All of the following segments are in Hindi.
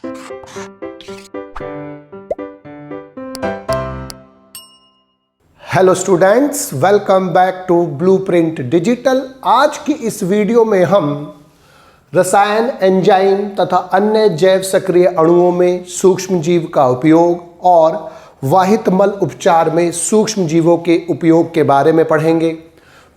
Hello students, welcome back to blueprint digital. आज की इस वीडियो में हम रसायन, एंजाइम तथा अन्य जैव सक्रिय अणुओं में सूक्ष्म जीव का उपयोग और वाहित मल उपचार में सूक्ष्म जीवों के उपयोग के बारे में पढ़ेंगे।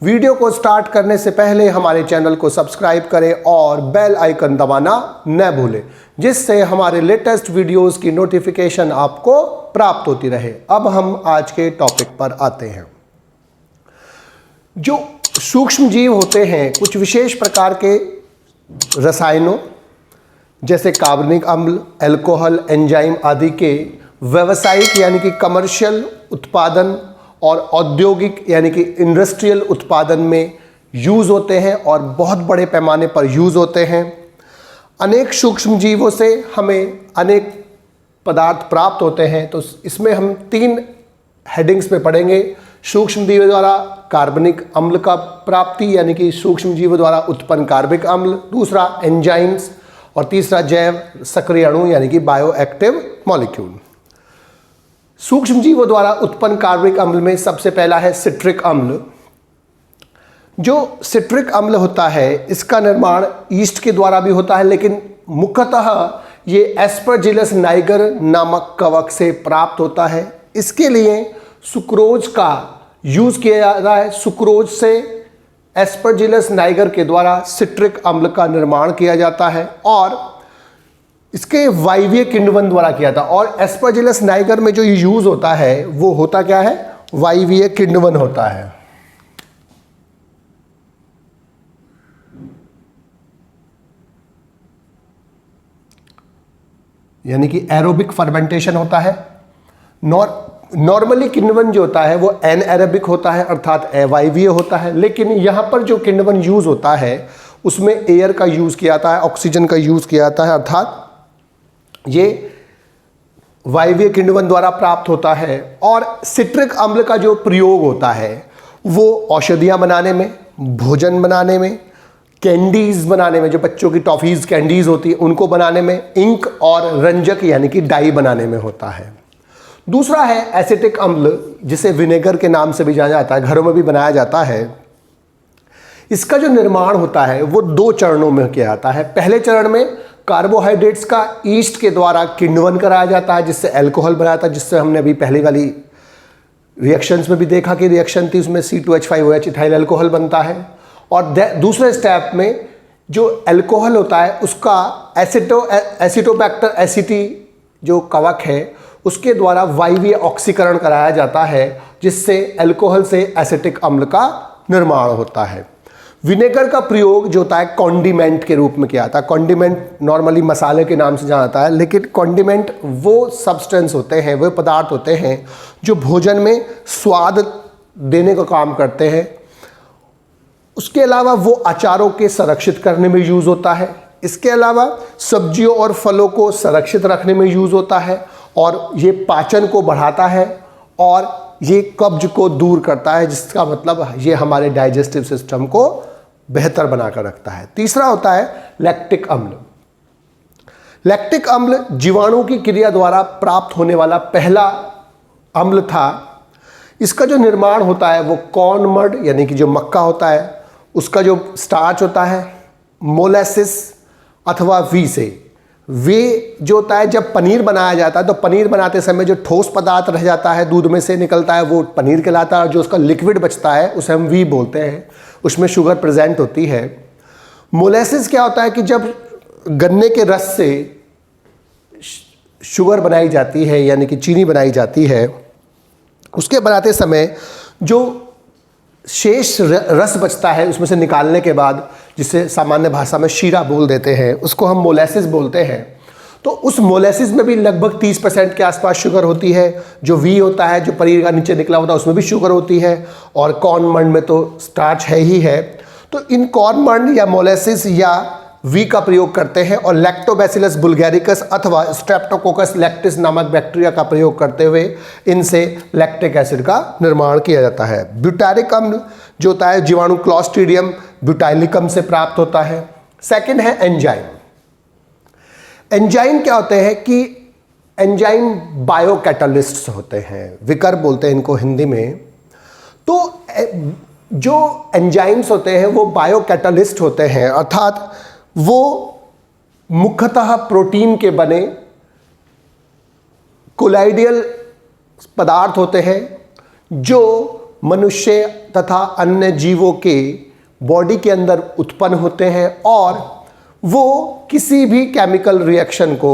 वीडियो को स्टार्ट करने से पहले हमारे चैनल को सब्सक्राइब करें और बेल आइकन दबाना न भूलें, जिससे हमारे लेटेस्ट वीडियोस की नोटिफिकेशन आपको प्राप्त होती रहे। अब हम आज के टॉपिक पर आते हैं। जो सूक्ष्म जीव होते हैं, कुछ विशेष प्रकार के रसायनों जैसे कार्बनिक अम्ल, अल्कोहल, एंजाइम आदि के व्यावसायिक यानी कि कमर्शियल उत्पादन और औद्योगिक यानी कि इंडस्ट्रियल उत्पादन में यूज़ होते हैं और बहुत बड़े पैमाने पर यूज़ होते हैं। अनेक सूक्ष्म जीवों से हमें अनेक पदार्थ प्राप्त होते हैं। तो इसमें हम 3 हेडिंग्स में पढ़ेंगे। सूक्ष्म जीवों द्वारा कार्बनिक अम्ल का प्राप्ति यानी कि सूक्ष्म जीवों द्वारा उत्पन्न कार्बनिक अम्ल, दूसरा एंजाइम्स और तीसरा जैव सक्रिय अणु यानी कि बायो एक्टिव मॉलिक्यूल। सूक्ष्म जीवों द्वारा उत्पन्न कार्बनिक अम्ल में सबसे पहला है सिट्रिक अम्ल। जो सिट्रिक अम्ल होता है, इसका निर्माण ईस्ट के द्वारा भी होता है, लेकिन मुख्यतः ये एस्परजिलस नाइगर नामक कवक से प्राप्त होता है। इसके लिए सुक्रोज का यूज किया जा रहा है। सुक्रोज से एस्परजिलस नाइगर के द्वारा सिट्रिक अम्ल का निर्माण किया जाता है और इसके वायवीय किण्वन द्वारा किया था। और एस्परजिलस नाइगर में जो यूज होता है वो होता क्या है? वायवीय किण्वन होता है। यानी कि एरोबिक फर्मेंटेशन होता है। नॉर्मली किण्वन जो होता है वो एनएरोबिक होता है, अर्थात अवायवीय होता है। लेकिन यहाँ पर जो किण्वन यूज होता है उसमें एयर का यूज किया जाता है, ऑक्सीजन का यूज किया जाता है, अर्थात ये वायवीय किण्वन द्वारा प्राप्त होता है। और सिट्रिक अम्ल का जो प्रयोग होता है वो औषधियाँ बनाने में, भोजन बनाने में, कैंडीज बनाने में, जो बच्चों की टॉफीज कैंडीज होती है उनको बनाने में, इंक और रंजक यानी कि डाई बनाने में होता है। दूसरा है एसिटिक अम्ल, जिसे विनेगर के नाम से भी जाना जाता है, घरों में भी बनाया जाता है। इसका जो निर्माण होता है वो 2 चरणों में किया जाता है। पहले चरण में कार्बोहाइड्रेट्स का ईस्ट के द्वारा किण्वन कराया जाता है, जिससे अल्कोहल बनाया था, जिससे हमने अभी पहली वाली रिएक्शंस में भी देखा कि रिएक्शन थी, उसमें C2H5OH इथाइल अल्कोहल बनता है। और दूसरे स्टेप में जो अल्कोहल होता है उसका एसिटोबैक्टर एसिटी जो कवक है उसके द्वारा वायवीय ऑक्सीकरण कराया जाता है, जिससे अल्कोहल से एसिटिक अम्ल का निर्माण होता है। विनेगर का प्रयोग जो होता है कॉन्डिमेंट के रूप में किया जाता है। कॉन्डिमेंट नॉर्मली मसाले के नाम से जाना जाता है, लेकिन कॉन्डिमेंट वो सब्सटेंस होते हैं, वो पदार्थ होते हैं जो भोजन में स्वाद देने का काम करते हैं। उसके अलावा वो अचारों के संरक्षित करने में यूज़ होता है। इसके अलावा सब्जियों और फलों को संरक्षित रखने में यूज़ होता है और ये पाचन को बढ़ाता है और ये कब्ज को दूर करता है, जिसका मतलब ये हमारे डाइजेस्टिव सिस्टम को बेहतर बनाकर रखता है। तीसरा होता है लैक्टिक अम्ल। लैक्टिक अम्ल जीवाणु की क्रिया द्वारा प्राप्त होने वाला पहला अम्ल था। इसका जो निर्माण होता है वो कॉर्न मड यानी कि जो मक्का होता है उसका जो स्टार्च होता है, मोलेसिस अथवा वी से। वे जो होता है जब पनीर बनाया जाता है तो पनीर बनाते समय जो ठोस पदार्थ रह जाता है, दूध में से निकलता है, वो पनीर कहलाता है। और जो उसका लिक्विड बचता है उसे हम वी बोलते हैं, उसमें शुगर प्रेजेंट होती है। मोलेसिस क्या होता है कि जब गन्ने के रस से शुगर बनाई जाती है यानी कि चीनी बनाई जाती है, उसके बनाते समय जो शेष रस बचता है उसमें से निकालने के बाद, जिसे सामान्य भाषा में शीरा बोल देते हैं, उसको हम मोलेसिस बोलते हैं। तो उस मोलेसिस में भी लगभग 30% के आसपास शुगर होती है। जो वी होता है, जो पनीर का नीचे निकला होता है, उसमें भी शुगर होती है। और कॉर्न मड में तो स्टार्च है ही है। तो इन कॉर्न मड या मोलेसिस या वी का प्रयोग करते हैं और लैक्टोबैसिलस बुल्गैरिकस अथवा स्ट्रेप्टोकोकस लैक्टिस नामक बैक्टीरिया का प्रयोग करते हुए इनसे लैक्टिक एसिड का निर्माण किया जाता है। ब्यूटारिक अम्ल जो होता है जीवाणु क्लॉस्ट्रीडियम ब्यूटाइलिकम से प्राप्त होता है। सेकंड है एंजाइम। एंजाइम क्या होते हैं कि एंजाइम बायोकैटालिस्ट्स होते हैं, विकर बोलते हैं इनको हिंदी में। तो जो एंजाइम्स होते हैं वो बायोकैटालिस्ट होते हैं, अर्थात वो मुख्यतः प्रोटीन के बने कोलाइडियल पदार्थ होते हैं जो मनुष्य तथा अन्य जीवों के बॉडी के अंदर उत्पन्न होते हैं, और वो किसी भी केमिकल रिएक्शन को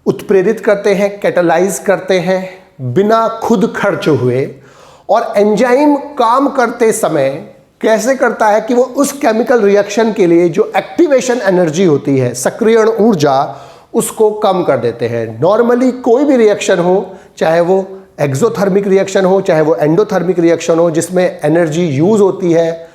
उत्प्रेरित करते हैं, कैटालाइज करते हैं बिना खुद खर्च हुए। और एंजाइम काम करते समय कैसे करता है कि वो उस केमिकल रिएक्शन के लिए जो एक्टिवेशन एनर्जी होती है, सक्रियण ऊर्जा, उसको कम कर देते हैं। नॉर्मली कोई भी रिएक्शन हो, चाहे वो एक्सोथर्मिक रिएक्शन हो, चाहे वो एंडोथर्मिक रिएक्शन हो जिसमें एनर्जी यूज होती है,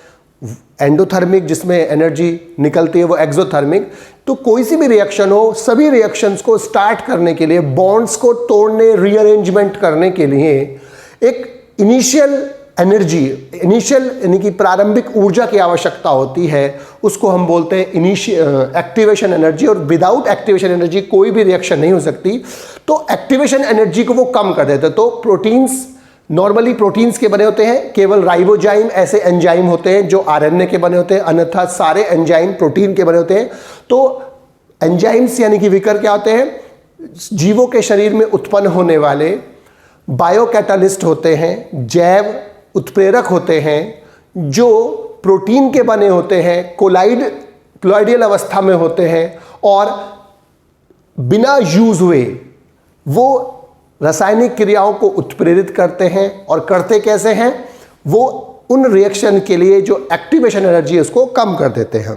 एंडोथर्मिक जिसमें एनर्जी निकलती है वो एक्सोथर्मिक, तो कोई सी भी रिएक्शन हो, सभी रिएक्शंस को स्टार्ट करने के लिए, बॉन्ड्स को तोड़ने, रीअरेंजमेंट करने के लिए एक इनिशियल एनर्जी, इनिशियल यानी कि प्रारंभिक ऊर्जा की आवश्यकता होती है। उसको हम बोलते हैं एक्टिवेशन एनर्जी, और विदाउट एक्टिवेशन एनर्जी कोई भी रिएक्शन नहीं हो सकती। तो एक्टिवेशन एनर्जी को वो कम कर देते हैं। तो प्रोटीन्स नॉर्मली प्रोटीन्स के बने होते हैं, केवल राइबोजाइम ऐसे एंजाइम होते हैं जो आरएनए के बने होते हैं, अन्यथा सारे एंजाइम प्रोटीन के बने होते हैं। तो एंजाइम्स यानी कि विकर क्या होते हैं, जीवों के शरीर में उत्पन्न होने वाले बायोकैटालिस्ट होते हैं, जैव उत्प्रेरक होते हैं जो प्रोटीन के बने होते हैं, कोलाइडियल अवस्था में होते हैं, और बिना यूज हुए वो रासायनिक क्रियाओं को उत्प्रेरित करते हैं। और करते कैसे हैं, वो उन रिएक्शन के लिए जो एक्टिवेशन एनर्जी है उसको कम कर देते हैं।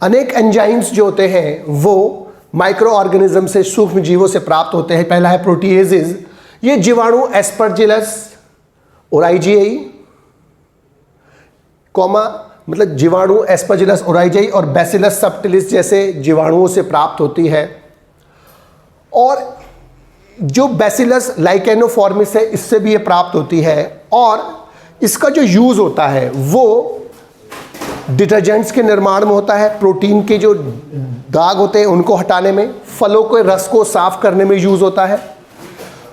अनेक एंजाइम्स जो होते हैं वो माइक्रो ऑर्गेनिज्म से, सूक्ष्म जीवों से प्राप्त होते हैं। पहला है प्रोटीएजेस। ये जीवाणु एस्परजिलस ओराइजियाई मतलब जीवाणु एस्परजिलस ओराइजियाई और बैसिलस सबटिलिस जैसे जीवाणुओं से प्राप्त होती है। और जो बैसिलस लाइकेनोफॉर्मिस है इससे भी ये प्राप्त होती है। और इसका जो यूज होता है वो डिटर्जेंट्स के निर्माण में होता है, प्रोटीन के जो दाग होते हैं उनको हटाने में, फलों के रस को साफ करने में यूज होता है।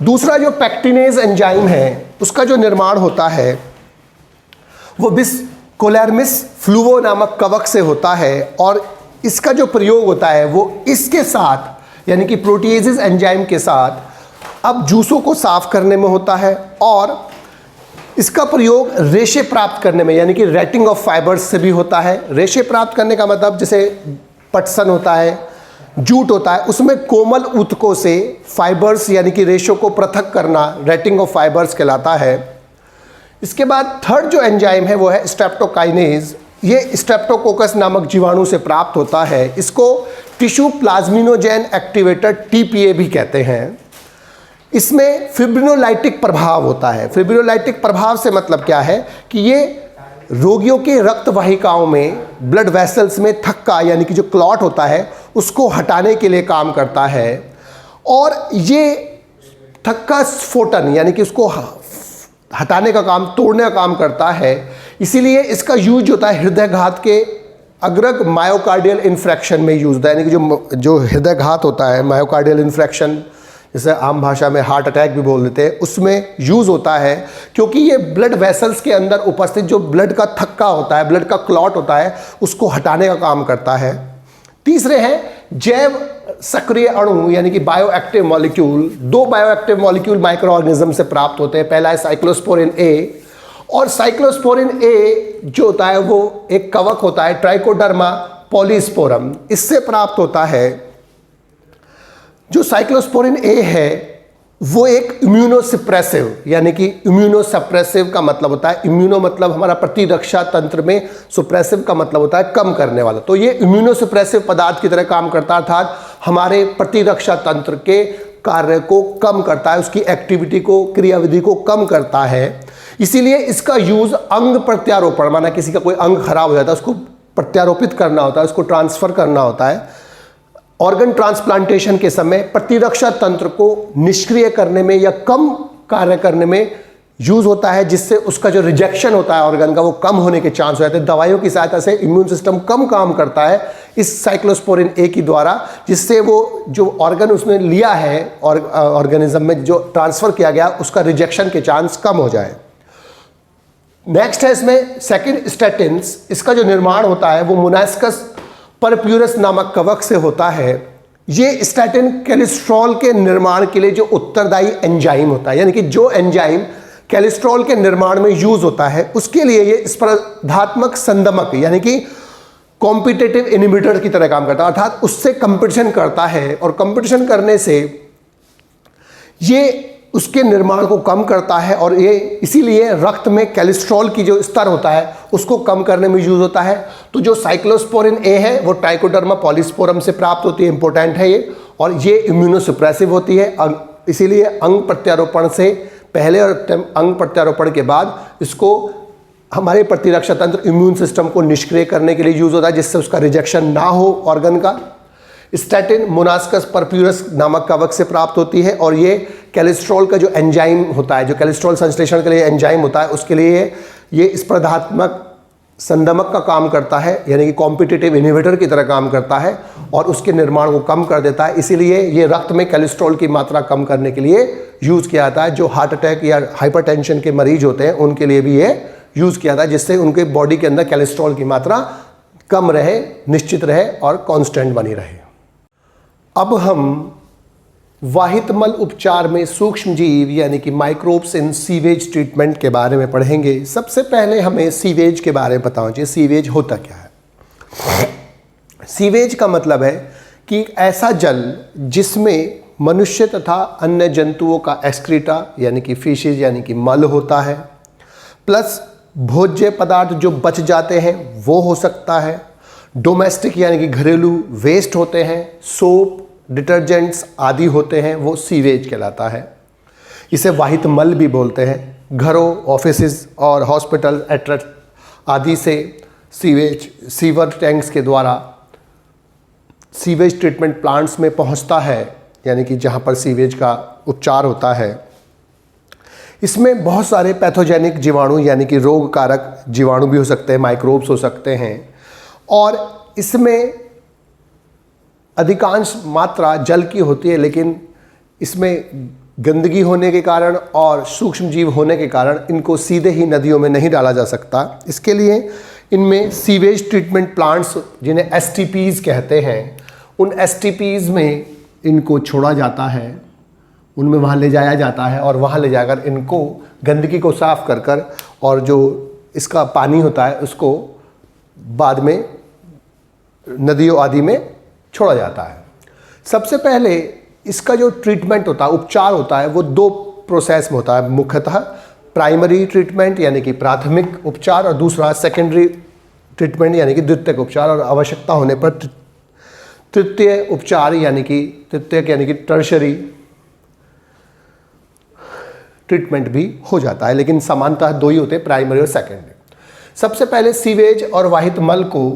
दूसरा जो पैक्टिनेज एंजाइम है उसका जो निर्माण होता है वो बिस्कोलेर्मिस फ्लूवो नामक कवक से होता है। और इसका जो प्रयोग होता है वो इसके साथ यानी कि प्रोटीएजेस एंजाइम के साथ अब जूसों को साफ करने में होता है। और इसका प्रयोग रेशे प्राप्त करने में यानी कि रेटिंग ऑफ फाइबर्स से भी होता है। रेशे प्राप्त करने का मतलब जैसे पटसन होता है, जूट होता है, उसमें कोमल ऊतकों से फाइबर्स यानी कि रेशों को पृथक करना रेटिंग ऑफ फाइबर्स कहलाता है। इसके बाद थर्ड जो एंजाइम है वो है स्ट्रेप्टोकाइनेज। ये स्ट्रेप्टोकोकस नामक जीवाणु से प्राप्त होता है। इसको टिश्यू प्लाज्मिनोजेन एक्टिवेटर टीपीए भी कहते हैं। इसमें फिब्रिनोलाइटिक प्रभाव होता है। फिब्रिनोलाइटिक प्रभाव से मतलब क्या है कि ये रोगियों के रक्त वाहिकाओं में, ब्लड वेसल्स में थक्का यानी कि जो क्लॉट होता है उसको हटाने के लिए काम करता है। और ये थक्का स्फोटन यानी कि उसको हटाने का काम, तोड़ने का काम करता है। इसीलिए इसका यूज होता है हृदयघात के अग्रग मायोकार्डियल इन्फ्रैक्शन में यूज होता है। यानी कि जो हृदयघात होता है, मायोकार्डियल इन्फ्रैक्शन जिसे आम भाषा में हार्ट अटैक भी बोल देते हैं, उसमें यूज़ होता है क्योंकि ये ब्लड वेसल्स के अंदर उपस्थित जो ब्लड का थक्का होता है, ब्लड का क्लॉट होता है, उसको हटाने का काम करता है। तीसरे हैं जैव सक्रिय अणु यानी कि बायोएक्टिव मॉलिक्यूल। दो बायोएक्टिव मॉलिक्यूल माइक्रो ऑर्गेनिज्म से प्राप्त होते हैं। पहला है साइक्लोस्पोरिन ए, और साइक्लोस्पोरिन ए जो होता है वो एक कवक होता है, ट्राइकोडर्मा पॉलीस्पोरम, इससे प्राप्त होता है। जो साइक्लोस्पोरिन ए है वो एक इम्यूनोसप्रेसिव यानी कि इम्यूनोसप्रेसिव का मतलब होता है, इम्यूनो मतलब हमारा प्रतिरक्षा तंत्र में, सुप्रेसिव का मतलब होता है कम करने वाला। तो ये इम्यूनोसप्रेसिव पदार्थ की तरह काम करता है, अर्थात हमारे प्रतिरक्षा तंत्र के कार्य को कम करता है, उसकी एक्टिविटी को, क्रियाविधि को कम करता है। इसीलिए इसका यूज अंग प्रत्यारोपण, माना किसी का कोई अंग खराब हो जाता है उसको प्रत्यारोपित करना होता है, उसको ट्रांसफर करना होता है। ऑर्गन ट्रांसप्लांटेशन के समय प्रतिरक्षा तंत्र को निष्क्रिय करने में या कम कार्य करने में यूज होता है, जिससे उसका जो रिजेक्शन होता है ऑर्गन का वो कम होने के चांस हो जाते हैं। दवाइयों की सहायता से इम्यून सिस्टम कम काम करता है इस साइक्लोस्पोरिन ए की द्वारा, जिससे वो जो ऑर्गन उसने लिया है और ऑर्गेनिज्म में जो ट्रांसफर किया गया उसका रिजेक्शन के चांस कम हो जाए। नेक्स्ट है इसमें सेकंड स्टैटिन्स। इसका जो निर्माण होता है वो मोनास्कस परप्यूरस नामक कवक से होता है। ये स्टैटिन कोलेस्ट्रॉल के निर्माण के लिए जो उत्तरदायी एंजाइम होता है, यानी कि जो एंजाइम कोलेस्ट्रॉल के निर्माण में यूज होता है उसके लिए ये स्पर्धात्मक संदमक यानी कि कॉम्पिटिटिव इनहिबिटर की तरह काम करता है, अर्थात उससे कंपटीशन करता है और कंपटीशन करने से ये उसके निर्माण को कम करता है और ये इसीलिए रक्त में कोलेस्ट्रॉल की जो स्तर होता है उसको कम करने में यूज होता है। तो जो साइक्लोस्पोरिन ए है वो ट्राइकोडर्मा पॉलीस्पोरम से प्राप्त होती है, इंपॉर्टेंट है ये, और ये इम्यूनोसुप्रेसिव होती है। इसीलिए अंग प्रत्यारोपण से पहले और अंग प्रत्यारोपण के बाद इसको हमारे प्रतिरक्षा तंत्र इम्यून सिस्टम को निष्क्रिय करने के लिए यूज होता है, जिससे उसका रिजेक्शन ना हो ऑर्गन का। स्टैटिन मोनास्कस परप्यूरस नामक कवक से प्राप्त होती है और ये कोलेस्ट्रॉल का जो एंजाइम होता है, जो कोलेस्ट्रॉल संश्लेषण के लिए एंजाइम होता है, उसके लिए ये स्पर्धात्मक संदमक का काम करता है, यानी कि कॉम्पिटिटिव इनहिबिटर की तरह काम करता है और उसके निर्माण को कम कर देता है। इसीलिए ये रक्त में कोलेस्ट्रॉल की मात्रा कम करने के लिए यूज़ किया जाता है। जो हार्ट अटैक या हाइपरटेंशन के मरीज होते हैं उनके लिए भी ये यूज़ किया जाता है, जिससे उनके बॉडी के अंदर कोलेस्ट्रॉल की मात्रा कम रहे, निश्चित रहे और कांस्टेंट बनी रहे। अब हम वाहितमल उपचार में सूक्ष्म जीव यानी कि माइक्रोब्स इन सीवेज ट्रीटमेंट के बारे में पढ़ेंगे। सबसे पहले हमें सीवेज के बारे में बताना चाहिए। सीवेज होता क्या है? सीवेज का मतलब है कि ऐसा जल जिसमें मनुष्य तथा अन्य जंतुओं का एक्सक्रीटा यानी कि फिशेज यानी कि मल होता है, प्लस भोज्य पदार्थ जो बच जाते हैं वो हो सकता है, डोमेस्टिक यानी कि घरेलू वेस्ट होते हैं, सोप डिटर्जेंट्स आदि होते हैं, वो सीवेज कहलाता है। इसे वाहित मल भी बोलते हैं। घरों, ऑफिसेज और हॉस्पिटल एट्रट आदि से सीवेज सीवर टैंक्स के द्वारा सीवेज ट्रीटमेंट प्लांट्स में पहुंचता है, यानी कि जहां पर सीवेज का उपचार होता है। इसमें बहुत सारे पैथोजेनिक जीवाणु यानी कि रोग कारक जीवाणु भी हो सकते हैं, माइक्रोब्स हो सकते हैं, और इसमें अधिकांश मात्रा जल की होती है, लेकिन इसमें गंदगी होने के कारण और सूक्ष्म जीव होने के कारण इनको सीधे ही नदियों में नहीं डाला जा सकता। इसके लिए इनमें सीवेज ट्रीटमेंट प्लांट्स जिन्हें STPs कहते हैं, उन STPs में इनको छोड़ा जाता है, उनमें वहाँ ले जाया जाता है और वहाँ ले जाकर इनको गंदगी को साफ कर कर और जो इसका पानी होता है उसको बाद में नदियों आदि में छोड़ा जाता है। सबसे पहले इसका जो ट्रीटमेंट होता है, उपचार होता है, वो दो प्रोसेस में होता है मुख्यतः। प्राइमरी ट्रीटमेंट यानी कि प्राथमिक उपचार और दूसरा सेकेंडरी ट्रीटमेंट यानी कि द्वितीयक उपचार, और आवश्यकता होने पर तृतीय उपचार यानी कि टर्शरी ट्रीटमेंट भी हो जाता है, लेकिन समानतः दो ही होते हैं, प्राइमरी और सेकेंडरी। सबसे पहले सीवेज और वाहित मल को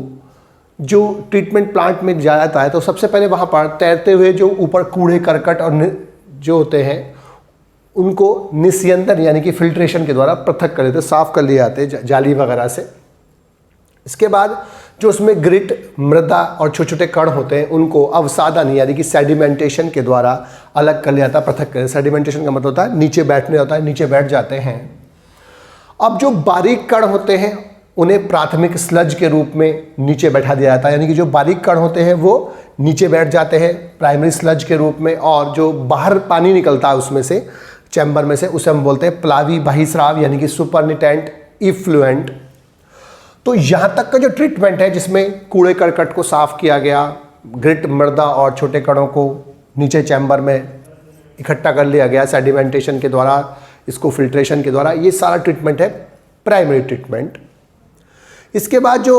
जो ट्रीटमेंट प्लांट में जाया जाता है तो सबसे पहले वहाँ पर तैरते हुए जो ऊपर कूड़े करकट और जो होते हैं उनको निस्यंदन यानी कि फिल्ट्रेशन के द्वारा पृथक कर देते, साफ कर लिए जाते हैं जाली वगैरह से। इसके बाद जो उसमें ग्रिट, मृदा और छोटे छोटे कण होते हैं उनको अवसादन यानी कि सेडिमेंटेशन के द्वारा अलग कर लिया जाता है, पृथक कर। सेडिमेंटेशन का मतलब होता है नीचे बैठने होता है, नीचे बैठ जाते हैं। अब जो बारीक कण होते हैं उन्हें प्राथमिक स्लज के रूप में नीचे बैठा दिया जाता है, यानी कि जो बारीक कण होते हैं वो नीचे बैठ जाते हैं प्राइमरी स्लज के रूप में, और जो बाहर पानी निकलता है उसमें से, चैम्बर में से, उसे हम बोलते हैं प्लावी बहिस्राव यानी कि सुपरनिटेंट इफ्लुएंट। तो यहाँ तक का जो ट्रीटमेंट है जिसमें कूड़े करकट को साफ किया गया, ग्रिट, मृदा और छोटे कणों को नीचे चैम्बर में इकट्ठा कर लिया गया सेडिमेंटेशन के द्वारा, इसको फिल्ट्रेशन के द्वारा, ये सारा ट्रीटमेंट है प्राइमरी ट्रीटमेंट। इसके बाद जो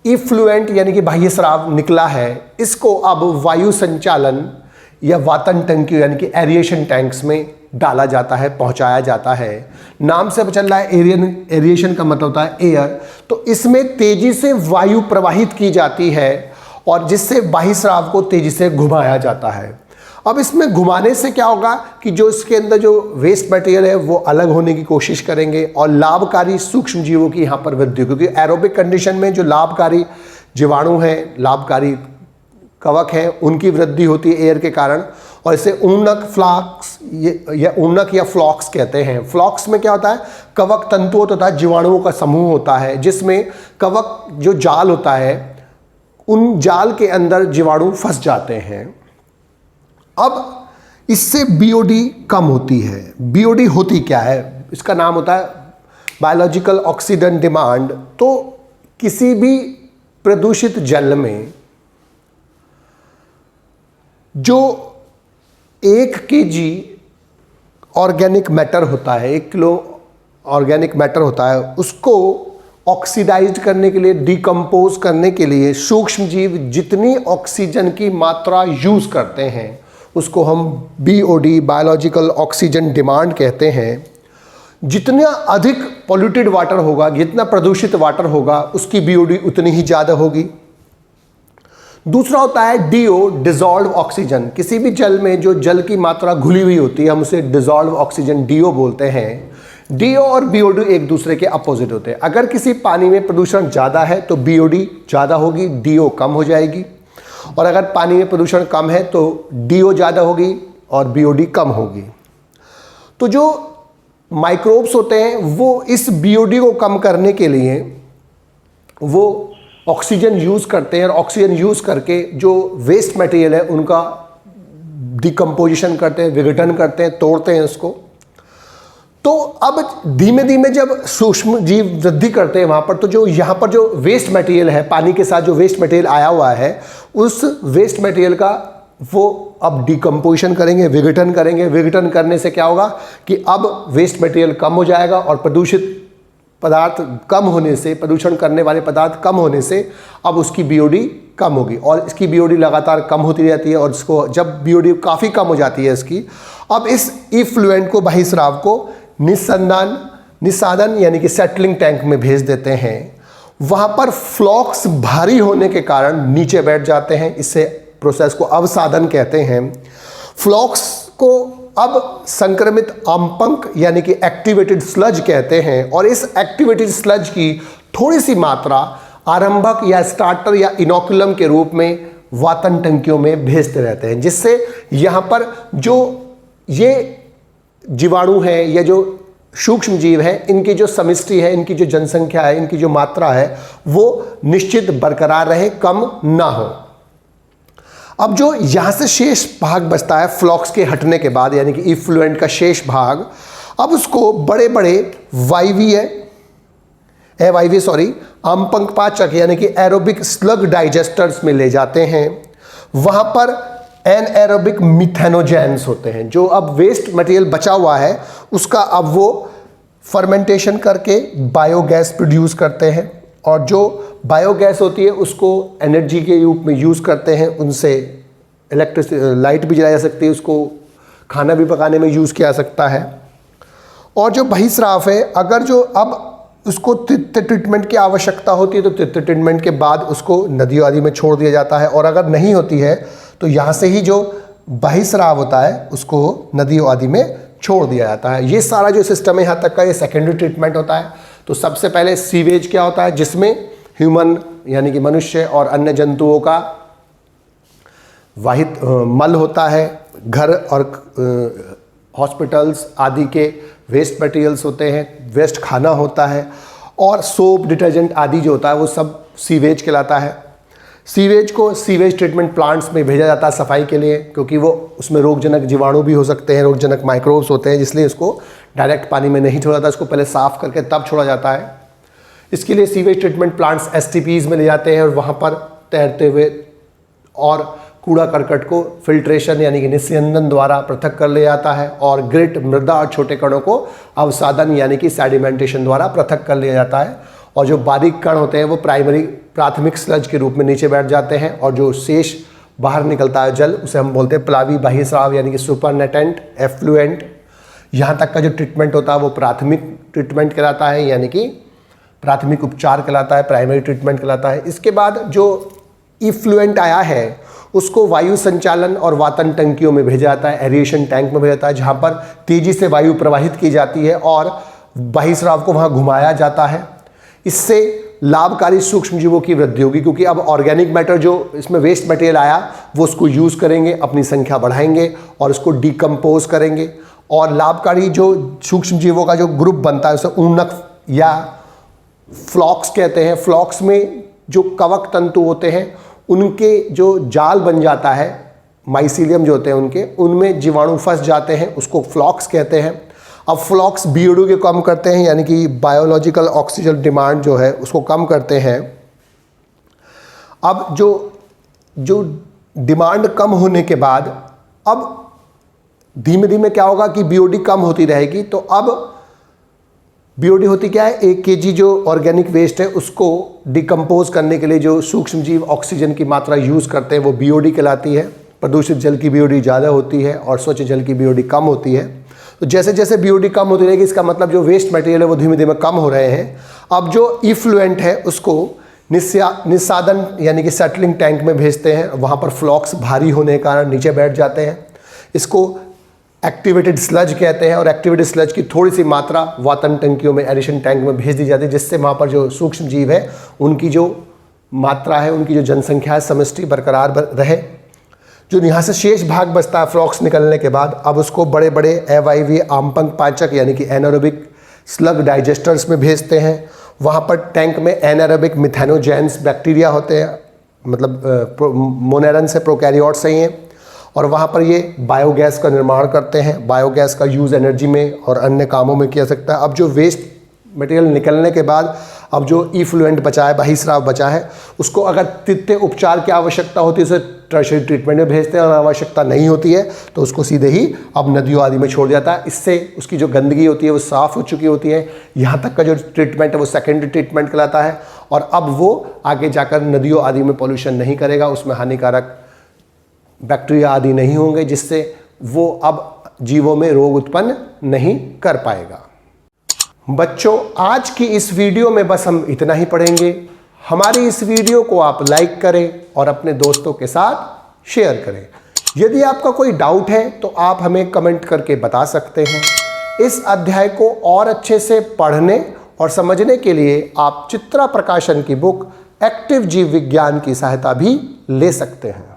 इफ्लुएंट यानी कि बाह्य स्राव निकला है, इसको अब वायु संचालन या वातन टंकी यानी कि एरिएशन टैंक्स में डाला जाता है, पहुंचाया जाता है। नाम से चल रहा है एरिएशन का मतलब होता है एयर। तो इसमें तेजी से वायु प्रवाहित की जाती है और जिससे बाह्य स्राव को तेजी से घुमाया जाता है। अब इसमें घुमाने से क्या होगा कि जो इसके अंदर जो वेस्ट मटेरियल है वो अलग होने की कोशिश करेंगे और लाभकारी सूक्ष्म जीवों की यहाँ पर वृद्धि, क्योंकि एरोबिक कंडीशन में जो लाभकारी जीवाणु हैं, लाभकारी कवक हैं, उनकी वृद्धि होती है एयर के कारण। और इसे ऊर्णक फ्लॉक्स या ऊर्णक या फ्लॉक्स कहते हैं। फ्लॉक्स में क्या होता है, कवक तंतुओं तथा जीवाणुओं का समूह होता है, जिसमें कवक जो जाल होता है उन जाल के अंदर जीवाणु फंस जाते हैं। अब इससे बीओडी कम होती है। बीओडी होती क्या है, इसका नाम होता है बायोलॉजिकल ऑक्सीडेंट डिमांड। तो किसी भी प्रदूषित जल में जो 1 केजी ऑर्गेनिक मैटर होता है, 1 किलो ऑर्गेनिक मैटर होता है, उसको ऑक्सीडाइज करने के लिए, डिकम्पोज करने के लिए सूक्ष्म जीव जितनी ऑक्सीजन की मात्रा यूज करते हैं उसको हम बीओडी बायोलॉजिकल ऑक्सीजन डिमांड कहते हैं। जितना अधिक पॉल्यूटेड वाटर होगा, जितना प्रदूषित वाटर होगा, उसकी बीओडी उतनी ही ज़्यादा होगी। दूसरा होता है डीओ, डिजॉल्व ऑक्सीजन। किसी भी जल में जो जल की मात्रा घुली हुई होती है हम उसे डिजॉल्व ऑक्सीजन डीओ बोलते हैं। डीओ और बीओडी एक दूसरे के अपोजिट होते हैं। अगर किसी पानी में प्रदूषण ज़्यादा है तो बीओडी ज़्यादा होगी, डीओ कम हो जाएगी। और अगर पानी में प्रदूषण कम है तो डीओ ज़्यादा होगी और बीओडी कम होगी। तो जो माइक्रोब्स होते हैं वो इस बीओडी को कम करने के लिए वो ऑक्सीजन यूज़ करते हैं और ऑक्सीजन यूज़ करके जो वेस्ट मटेरियल है उनका डिकम्पोजिशन करते हैं, विघटन करते हैं, तोड़ते हैं उसको। तो अब धीमे धीमे जब सूक्ष्म जीव वृद्धि करते हैं वहाँ पर, तो जो यहाँ पर जो वेस्ट मटेरियल है, पानी के साथ जो वेस्ट मटेरियल आया हुआ है, उस वेस्ट मटेरियल का वो अब डिकम्पोजिशन करेंगे, विघटन करेंगे। विघटन करने से क्या होगा कि अब वेस्ट मटेरियल कम हो जाएगा और प्रदूषित पदार्थ कम होने से, प्रदूषण करने वाले पदार्थ कम होने से अब उसकी बीओडी कम होगी और इसकी बीओडी लगातार कम होती रहती है। और इसको जब बीओडी काफ़ी कम हो जाती है इसकी, अब इस इफ्लुएंट को, बहिस्राव को निस्सादन यानी कि सेटलिंग टैंक में भेज देते हैं। वहाँ पर फ्लॉक्स भारी होने के कारण नीचे बैठ जाते हैं। इससे प्रोसेस को अवसादन कहते हैं। फ्लॉक्स को अब संक्रमित आमपंक यानी कि एक्टिवेटेड स्लज कहते हैं और इस एक्टिवेटेड स्लज की थोड़ी सी मात्रा आरंभक या स्टार्टर या इनोकुलम के रूप में वातन टंकियों में भेजते रहते हैं, जिससे यहाँ पर जो ये जीवाणु है या जो सूक्ष्म जीव है, इनकी जो समष्टि है, इनकी जो जनसंख्या है, इनकी जो मात्रा है वो निश्चित बरकरार रहे, कम ना हो। अब जो यहाँ से शेष भाग बचता है फ्लॉक्स के हटने के बाद, यानी कि इफ्लुएंट का शेष भाग, अब उसको बड़े बड़े आमपंकपाचक यानी कि एरोबिक स्लग डाइजेस्टर्स में ले जाते हैं। वहाँ पर एनएरोबिक मिथेनोजेंस होते हैं। जो अब वेस्ट मटेरियल बचा हुआ है उसका अब वो फर्मेंटेशन करके बायोगैस प्रोड्यूस करते हैं और जो बायोगैस होती है उसको एनर्जी के रूप में यूज़ करते हैं। उनसे लाइट भी जलाई जा सकती है, उसको खाना भी पकाने में यूज़ किया जा सकता है। और जो बहिस्राव है, अगर जो अब उसको तित्त ट्रीटमेंट की आवश्यकता होती है तो तित्त ट्रीटमेंट के बाद उसको नदियों आदि में छोड़ दिया जाता है और अगर नहीं होती है तो यहाँ से ही जो बहिस्राव होता है उसको नदियों आदि में छोड़ दिया जाता है। ये सारा जो सिस्टम है यहाँ तक का, ये सेकेंडरी ट्रीटमेंट होता है। तो सबसे पहले सीवेज क्या होता है, जिसमें ह्यूमन यानी कि मनुष्य और अन्य जंतुओं का वाहित मल होता है, घर और हॉस्पिटल्स आदि के वेस्ट मटेरियल्स होते हैं, वेस्ट खाना होता है और सोप, डिटर्जेंट आदि जो होता है वो सब सीवेज कहलाता है। सीवेज को सीवेज ट्रीटमेंट प्लांट्स में भेजा जाता है सफाई के लिए, क्योंकि वो उसमें रोगजनक जीवाणु भी हो सकते हैं, रोगजनक माइक्रोब्स होते हैं, इसलिए इसको डायरेक्ट पानी में नहीं छोड़ा जाता, इसको पहले साफ़ करके तब छोड़ा जाता है। इसके लिए सीवेज ट्रीटमेंट प्लांट्स एसटीपीज में ले जाते हैं और वहाँ पर तैरते हुए और कूड़ा करकट को फिल्ट्रेशन यानी कि निस्यंदन द्वारा पृथक कर लिया जाता है और ग्रिट, मृदा और छोटे कणों को अवसादन यानी कि सेडिमेंटेशन द्वारा पृथक कर लिया जाता है। और जो बारीक कण होते हैं वो प्राथमिक स्लज के रूप में नीचे बैठ जाते हैं और जो शेष बाहर निकलता है जल, उसे हम बोलते हैं प्लावी बहिस्राव यानी कि सुपरनेटेंट एफ्लुएंट। यहाँ तक का जो ट्रीटमेंट होता है वो प्राथमिक ट्रीटमेंट कहलाता है, यानी कि प्राथमिक उपचार कहलाता है, प्राइमरी ट्रीटमेंट कहलाता है। इसके बाद जो इफ्लुएंट आया है उसको वायु संचालन और वातन टंकियों में भेजा जाता है, एरिएशन टैंक में भेजा जाता है, जहाँ पर तेजी से वायु प्रवाहित की जाती है और बहिस्राव को वहाँ घुमाया जाता है। इससे लाभकारी सूक्ष्म जीवों की वृद्धि होगी, क्योंकि अब ऑर्गेनिक मैटर जो इसमें वेस्ट मटेरियल आया वो उसको यूज़ करेंगे, अपनी संख्या बढ़ाएंगे और उसको डिकम्पोज करेंगे। और लाभकारी जो सूक्ष्म जीवों का जो ग्रुप बनता है उसे ऊनक या फ्लॉक्स कहते हैं। फ्लॉक्स में जो कवक तंतु होते हैं उनके जो जाल बन जाता है, माइसीलियम जो होते हैं उनके, उनमें जीवाणु फंस जाते हैं, उसको फ्लॉक्स कहते हैं। अब फ्लॉक्स BO2 के कम करते हैं, यानी कि बायोलॉजिकल ऑक्सीजन डिमांड जो है उसको कम करते हैं। अब जो डिमांड कम होने के बाद अब धीमे धीमे क्या होगा कि BOD कम होती रहेगी। तो अब BOD होती क्या है, 1 kg जो ऑर्गेनिक वेस्ट है उसको डिकम्पोज करने के लिए जो सूक्ष्म जीव ऑक्सीजन की मात्रा यूज़ करते हैं वो BOD कहलाती है। प्रदूषित जल की BOD ज़्यादा होती है और स्वच्छ जल की BOD कम होती है। तो जैसे जैसे BOD कम होती रहेगी, इसका मतलब जो वेस्ट मटेरियल है वो धीमे धीमे कम हो रहे हैं। अब जो इफ्लुएंट है उसको निस्सादन यानी कि सेटलिंग टैंक में भेजते हैं, वहाँ पर फ्लॉक्स भारी होने के कारण नीचे बैठ जाते हैं। इसको एक्टिवेटेड स्लज कहते हैं और एक्टिवेटेड स्लज की थोड़ी सी मात्रा वातन टंकियों में, एरिएशन टैंक में भेज दी जाती है, जिससे वहाँ पर जो सूक्ष्म जीव है उनकी जो मात्रा है, उनकी जो जनसंख्या है, समष्टि बरकरार रहे। जो यहाँ से शेष भाग बचता है फ्लॉक्स निकलने के बाद, अब उसको बड़े बड़े अवायवीय आमपंख पाचक यानी कि एनारोबिक स्लग डाइजेस्टर्स में भेजते हैं। वहाँ पर टैंक में एनारोबिक मिथेनोजेंस बैक्टीरिया होते हैं, मतलब मोनेरन से प्रोकैरियोट से ही हैं, और वहाँ पर ये बायोगैस का निर्माण करते हैं। बायोगैस का यूज़ एनर्जी में और अन्य कामों में किया सकता है। अब जो वेस्ट मटेरियल निकलने के बाद अब जो इफ्लुएंट बचा है, बहिस्राव बचा है, उसको अगर तृतीय उपचार की आवश्यकता होती है उसे टर्शियरी ट्रीटमेंट में भेजते हैं, और आवश्यकता नहीं होती है तो उसको सीधे ही अब नदियों आदि में छोड़ दिया जाता है। इससे उसकी जो गंदगी होती है वो साफ़ हो चुकी होती है। यहाँ तक का जो ट्रीटमेंट है वो सेकेंडरी ट्रीटमेंट कहलाता है, और अब वो आगे जाकर नदियों आदि में पॉल्यूशन नहीं करेगा, उसमें हानिकारक बैक्टीरिया आदि नहीं होंगे, जिससे वो अब जीवों में रोग उत्पन्न नहीं कर पाएगा। बच्चों, आज की इस वीडियो में बस हम इतना ही पढ़ेंगे। हमारी इस वीडियो को आप लाइक करें और अपने दोस्तों के साथ शेयर करें। यदि आपका कोई डाउट है तो आप हमें कमेंट करके बता सकते हैं। इस अध्याय को और अच्छे से पढ़ने और समझने के लिए आप चित्रा प्रकाशन की बुक एक्टिव जीव विज्ञान की सहायता भी ले सकते हैं।